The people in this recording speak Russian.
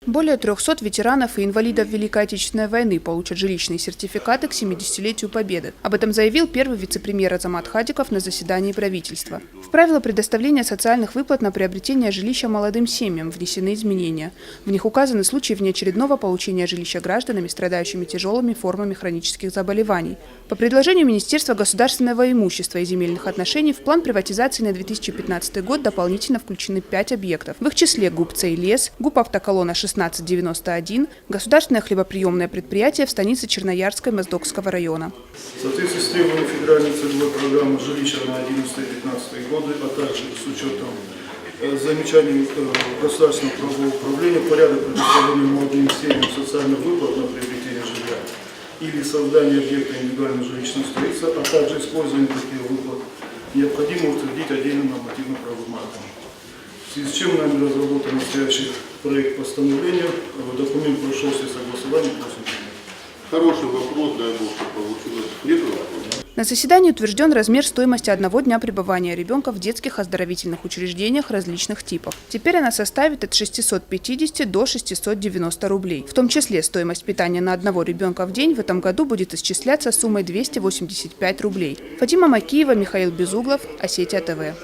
Более 300 ветеранов и инвалидов Великой Отечественной войны получат жилищные сертификаты к 70-летию Победы. Об этом заявил первый вице-премьер Азамат Хадиков на заседании правительства. В правила предоставления социальных выплат на приобретение жилища молодым семьям внесены изменения. В них указаны случаи внеочередного получения жилища гражданами, страдающими тяжелыми формами хронических заболеваний. По предложению Министерства государственного имущества и земельных отношений в план приватизации на 2015 год дополнительно включены 5 объектов. В их числе ГУП «Цейлес», ГУП «Автоколонна» 1691, государственное хлебоприемное предприятие в станице Черноярской Моздокского района. В соответствии с требованиями федеральной целевой программы жилища на 2011-2015 годы, а также с учетом замечаний государственного правового управления, порядок предоставления молодым семьям социальных выплат на приобретение жилья или создание объекта индивидуального жилищного строительства, а также использование таких выплат, необходимо утвердить отдельным нормативно-правовым актом. В связи с чем нами разработан настоящий проект постановления. Документ прошел все согласования. Хороший вопрос, дай Бог, что получилось. Нет вопроса? На заседании утвержден размер стоимости одного дня пребывания ребенка в детских оздоровительных учреждениях различных типов. Теперь она составит от 650 до 690 рублей. В том числе стоимость питания на одного ребенка в день в этом году будет исчисляться суммой 285 рублей. Фатима Макиева, Михаил Безуглов, Осетия ТВ.